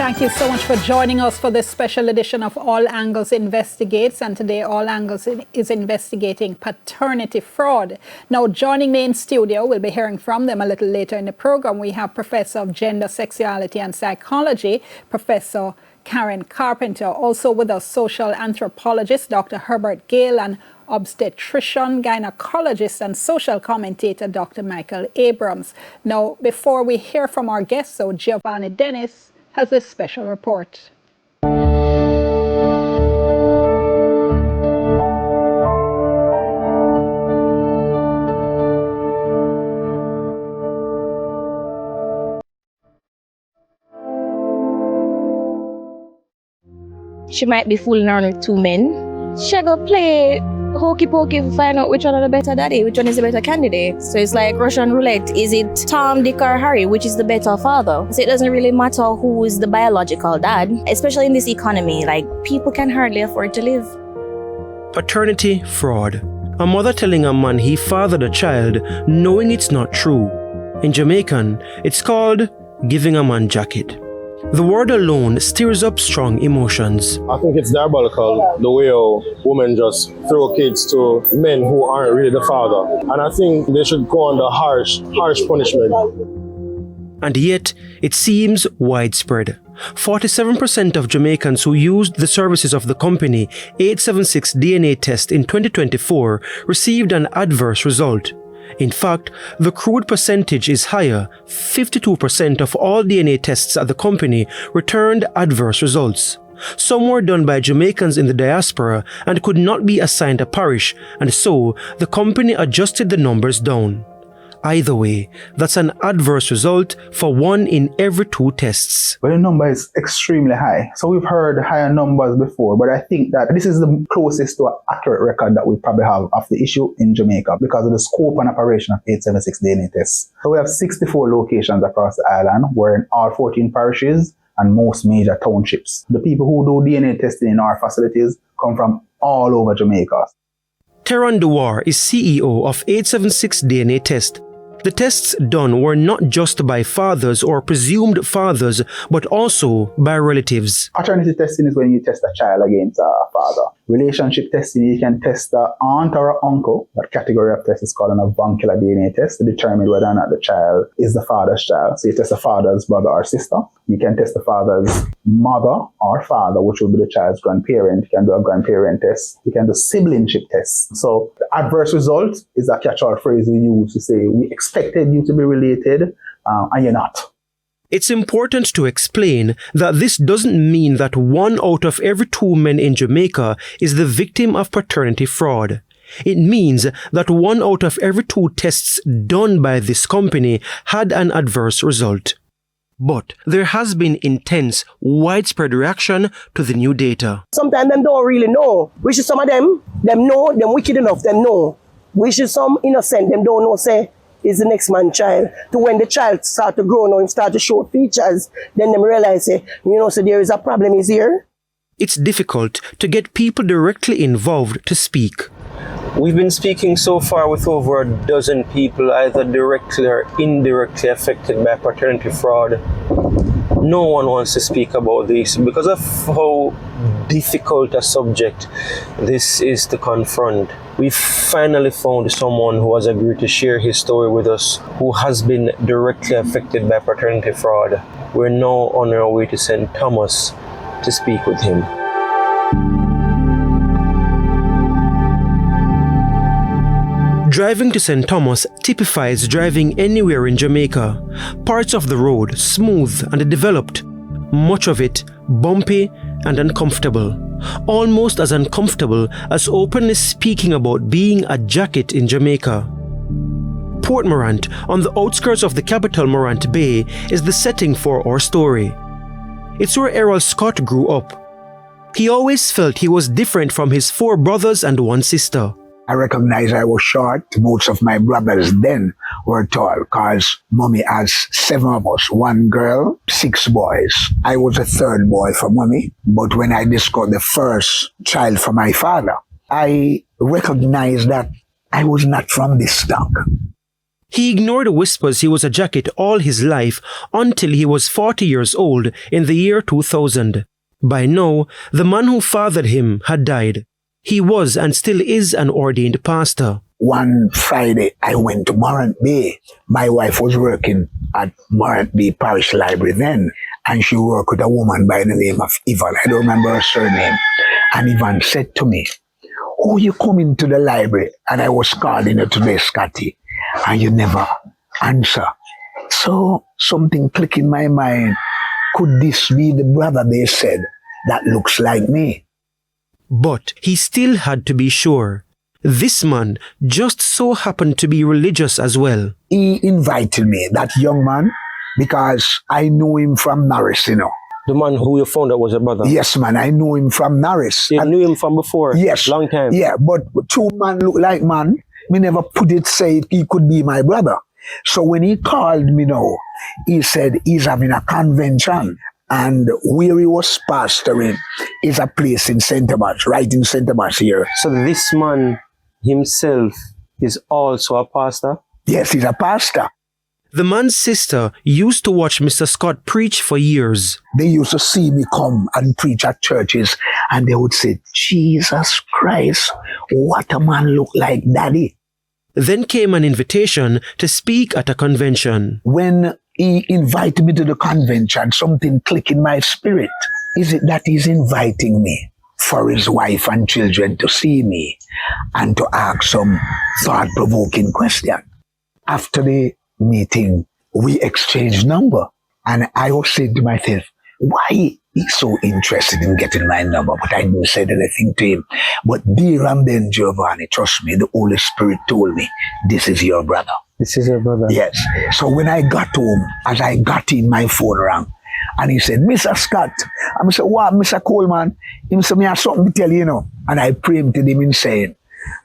Thank you so much for joining us for this special edition of All Angles Investigates. And today, All Angles is investigating paternity fraud. Now, joining me in studio, we'll be hearing from them a little later in the program. We have Professor of Gender, Sexuality and Psychology, Professor Karen Carpenter. Also with us, social anthropologist Dr. Herbert Gale, and obstetrician, gynecologist and social commentator Dr. Michael Abrams. Now, before we hear from our guests, so Giovanni Dennis has a special report. She might be fooling around with two men. She go play hokey pokey to find out which one is the better daddy, which one is the better candidate. So it's like Russian roulette. Is it Tom, Dick or Harry? Which is the better father? So it doesn't really matter who is the biological dad, especially in this economy. Like, people can hardly afford to live. Paternity fraud. A mother telling a man he fathered a child knowing it's not true. In Jamaican, it's called giving a man jacket. The word alone stirs up strong emotions. I think it's diabolical, the way women just throw kids to men who aren't really the father. And I think they should go under harsh punishment. And yet, it seems widespread. 47% of Jamaicans who used the services of the company 876 DNA test in 2024 received an adverse result. In fact, the crude percentage is higher. 52% of all DNA tests at the company returned adverse results. Some were done by Jamaicans in the diaspora and could not be assigned a parish, and so the company adjusted the numbers down. Either way, that's an adverse result for 1 in every 2 tests. Well, the number is extremely high. So we've heard higher numbers before, but I think that this is the closest to an accurate record that we probably have of the issue in Jamaica because of the scope and operation of 876 DNA tests. So we have 64 locations across the island. We're in all 14 parishes and most major townships. The people who do DNA testing in our facilities come from all over Jamaica. Teran Dewar is CEO of 876 DNA Test. The tests done were not just by fathers or presumed fathers, but also by relatives. Paternity testing is when you test a child against a father. Relationship testing, you can test an aunt or an uncle. That category of test is called an avuncular DNA test to determine whether or not the child is the father's child. So you test the father's brother or sister. You can test the father's mother or father, which will be the child's grandparent. You can do a grandparent test. You can do siblingship tests. So the adverse result is a catch-all phrase we use to say we expected you to be related and you're not. It's important to explain that this doesn't mean that 1 out of every 2 men in Jamaica is the victim of paternity fraud. It means that 1 out of every 2 tests done by this company had an adverse result. But there has been intense, widespread reaction to the new data. Sometimes them don't really know. Which is some of them know, them wicked enough, them know. Which is some innocent, them don't know, say, is the next man's child. To when the child start to grow now and start to show features, then them realize, say, so there is a problem is here. It's difficult to get people directly involved to speak. We've been speaking so far with over a dozen people, either directly or indirectly affected by paternity fraud. No one wants to speak about this because of how difficult a subject this is to confront. We finally found someone who has agreed to share his story with us, who has been directly affected by paternity fraud. We're now on our way to St. Thomas to speak with him. Driving to St. Thomas typifies driving anywhere in Jamaica. Parts of the road smooth and developed, much of it bumpy and uncomfortable. Almost as uncomfortable as openly speaking about being a jacket in Jamaica. Port Morant, on the outskirts of the capital Morant Bay, is the setting for our story. It's where Errol Scott grew up. He always felt he was different from his 4 brothers and 1 sister. I recognize I was short. Most of my brothers then were tall because mommy has 7 of us, 1 girl, 6 boys. I was the 3rd boy for mommy, but when I discovered the first child for my father, I recognized that I was not from this stock. He ignored whispers he was a jacket all his life until he was 40 years old in the year 2000. By now, the man who fathered him had died. He was and still is an ordained pastor. One Friday, I went to Morant Bay. My wife was working at Morant Bay Parish Library then, and she worked with a woman by the name of Yvonne. I don't remember her surname. And Yvonne said to me, "Oh, you come into the library?" And I was calling her today, Scotty, and you never answer. So something clicked in my mind. Could this be the brother they said that looks like me? But he still had to be sure. This man just so happened to be religious as well. He invited me, that young man, because I knew him from Norris, you know. The man who you found out was your brother? Yes, man, I knew him from Norris. You knew him from before? Yes. Long time? Yeah, but two man look like man. Me never put it, say he could be my brother. So when he called me now, he said he's having a convention. And where he was pastoring is a place in St. Thomas, right in St. Thomas here. So this man himself is also a pastor? Yes, he's a pastor. The man's sister used to watch Mr. Scott preach for years. They used to see me come and preach at churches, and they would say, "Jesus Christ, what a man look like, Daddy." Then came an invitation to speak at a convention. When he invited me to the convention, something clicked in my spirit. Is it that he's inviting me for his wife and children to see me and to ask some thought-provoking question? After the meeting, we exchanged number, and I was saying to myself, why he's so interested in getting my number? But I didn't say anything to him. But dear and then Giovanni, trust me, the Holy Spirit told me, this is your brother. This is your brother? Yes. So when I got home, as I got in, my phone rang, and he said, "Mr. Scott." I said, "What, Mr. Coleman?" He said, "Me have something to tell you, you know." And I prayed to him in saying,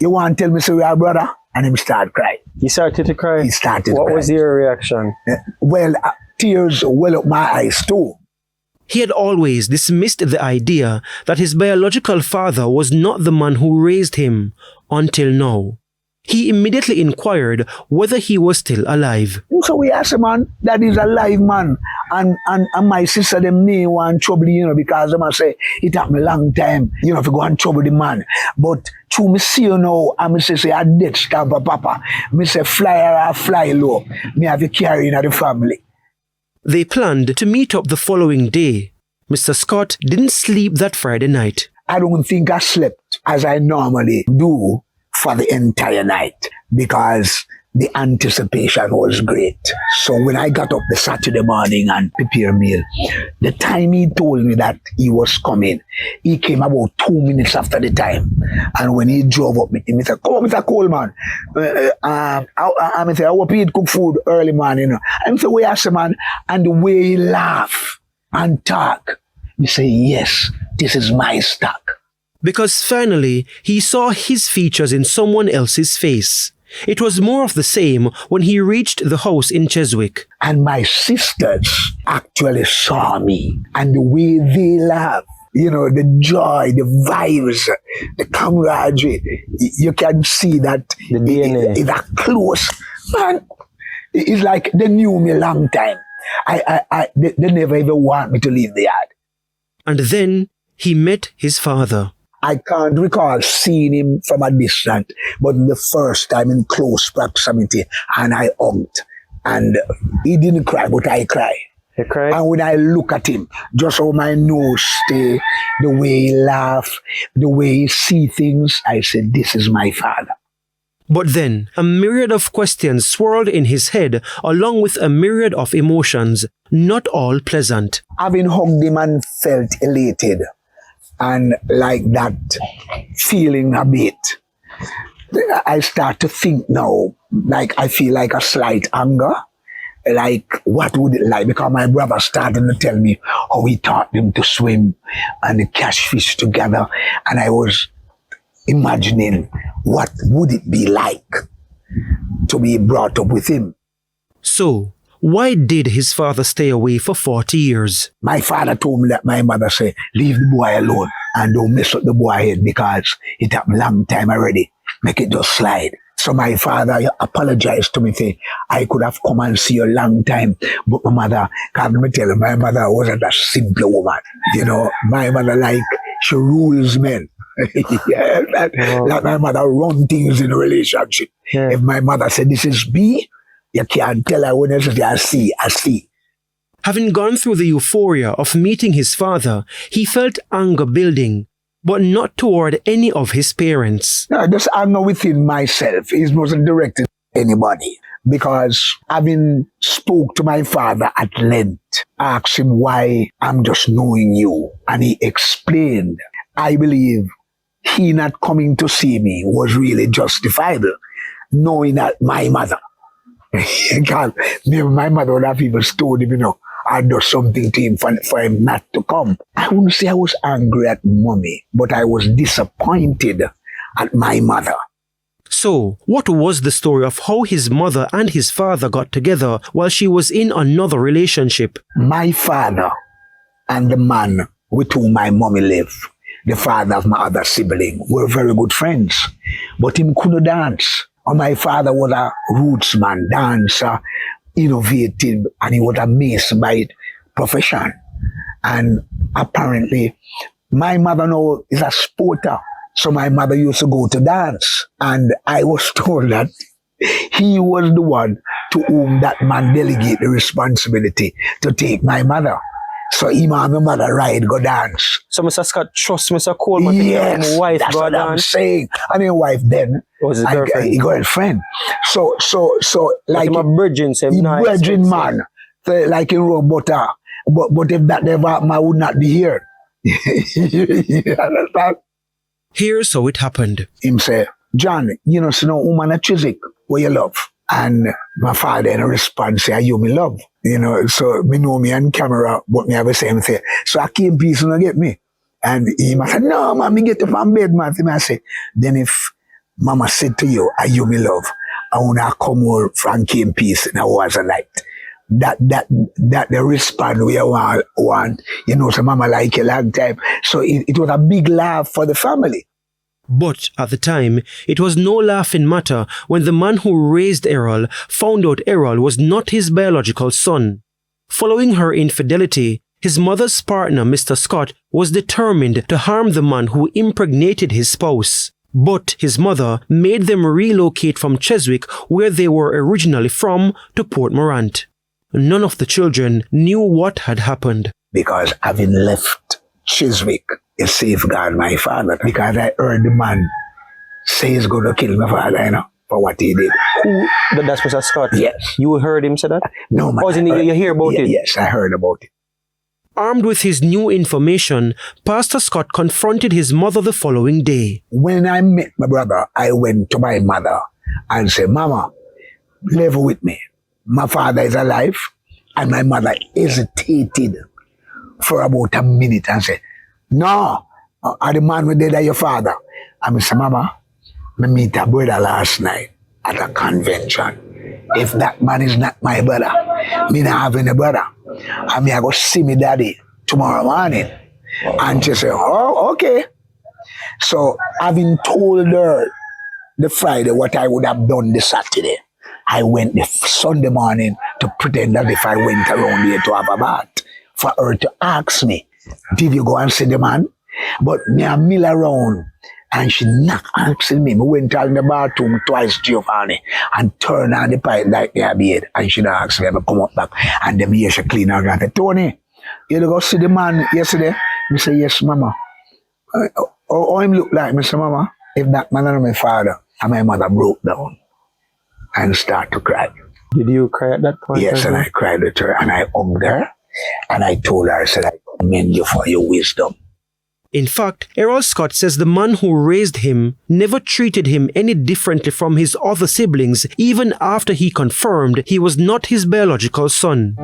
"You want to tell me so we are brother?" And he started crying. He started to cry? He started What to cry. was your reaction? Well, tears well up my eyes too. He had always dismissed the idea that his biological father was not the man who raised him, until now. He immediately inquired whether he was still alive. So we asked a man that is a live man. And my sister, them may want trouble, you know, because them say, it happened a long time, you know, if you go and trouble the man. But to me see you now, I say, a death stamp for papa. Me say, fly or fly low. Me have to carry in the family. They planned to meet up the following day. Mr. Scott didn't sleep that Friday night. I don't think I slept as I normally do for the entire night because the anticipation was great. So when I got up the Saturday morning and prepared a meal, the time he told me that he was coming, he came about 2 minutes after the time. And when he drove up with him, he said, "Come on, Mr. Coleman. I said, I hope he'd cook food early morning." You know. I said, "Where is man?" And the way he laugh and talk, he say, "Yes, this is my stock." Because finally, he saw his features in someone else's face. It was more of the same when he reached the house in Cheswick. And my sisters actually saw me, and the way they laugh, you know, the joy, the vibes, the camaraderie, you can see that the DNA is that close. Man, it's like they knew me a long time. They never even want me to leave the yard. And then he met his father. I can't recall seeing him from a distance, but the first time in close proximity, and I hugged. And he didn't cry, but I cried. You cried? And when I look at him, just how my nose stay, the way he laugh, the way he see things, I said, this is my father. But then, a myriad of questions swirled in his head, along with a myriad of emotions, not all pleasant. Having hugged him and felt elated, and like that feeling a bit, I start to think now, like I feel like a slight anger. Like, what would it like? Because my brother started to tell me how he taught them to swim and catch fish together. And I was imagining what would it be like to be brought up with him. So, why did his father stay away for 40 years? My father told me that my mother said, leave the boy alone and don't mess up the boy head because it happened a long time already. Make it just slide. So my father apologized to me, say, I could have come and see you a long time. But my mother, can't me tell you, my mother wasn't a simple woman. You know, my mother, like, she rules men. Yeah, like my mother run things in a relationship. Yeah. If my mother said, this is B, you can't tell her when it's I see. Having gone through the euphoria of meeting his father, he felt anger building, but not toward any of his parents. No, just anger within myself. It wasn't directed to anybody. Because having spoke to my father at length, asked him why I'm just knowing you. And he explained, I believe he not coming to see me was really justifiable, knowing that my mother, God, maybe my mother would have even told him, you know, I'd do something to him for him not to come. I wouldn't say I was angry at mommy, but I was disappointed at my mother. So, what was the story of how his mother and his father got together while she was in another relationship? My father and the man with whom my mommy lived, the father of my other sibling, were very good friends. But him couldn't dance. And my father was a roots man, dancer, innovative, and he was amazed by it profession. And apparently, my mother now is a sporter. So my mother used to go to dance. And I was told that he was the one to whom that man delegated the responsibility to take my mother. So him and my mother ride, go dance. So Mr. Scott trust Mr. Coleman to get him wife that's go what I'm dance? saying. I mean, wife then. Was his girlfriend? His girlfriend. So like him a virgin, say, he nice, virgin man. So, like in Rome, but if that never happened, I would not be here. You understand? Here's how it happened. Him say, John, you know, so no woman a Chiswick, where you love. And my father in a response say, you me love. You know, so me know me on camera, but me have the same thing. So I came peace and get me. And he must say, no, man, me get up from bed, man. I say, then if mama said to you, are you me love? I want to come over from came peace and I was a light. That the response we want, you know, so mama like a long time. So it was a big laugh for the family. But at the time, it was no laughing matter when the man who raised Errol found out Errol was not his biological son. Following her infidelity, his mother's partner, Mr. Scott, was determined to harm the man who impregnated his spouse. But his mother made them relocate from Chiswick, where they were originally from, to Port Morant. None of the children knew what had happened. Because having left Chiswick, it safeguard my father. Because I heard the man say he's going to kill my father, you know, for what he did. Who? That's Mr. Scott? Yes. You heard him say that? No, man. You hear about it? Yes, I heard about it. Armed with his new information, Pastor Scott confronted his mother the following day. When I met my brother, I went to my mother and said, Mama, live with me. My father is alive. And my mother hesitated for about a minute and said, no, are the man with dead are your father? And I said, Mama, I meet a brother last night at a convention. If that man is not my brother, me not having a brother. And me I go see me daddy tomorrow morning. And she said, oh, okay. So having told her the Friday what I would have done the Saturday, I went the Sunday morning to pretend as if I went around here to have a bath for her to ask me, did you go and see the man? But me I mill around and she not asking me. I went out in the bathroom twice, Giovanni, and turned on the pipe like they bed. And she asked me, I come up back. And then here she clean her and said, Tony, you go see the man yesterday? I say, yes, mama. How him look like? I say, mama, if that man is my father, and my mother broke down and start to cry. Did you cry at that point? Yes, and I cried with her and I hugged her and I told her, I said, I commend you for your wisdom. In fact, Errol Scott says the man who raised him never treated him any differently from his other siblings, even after he confirmed he was not his biological son.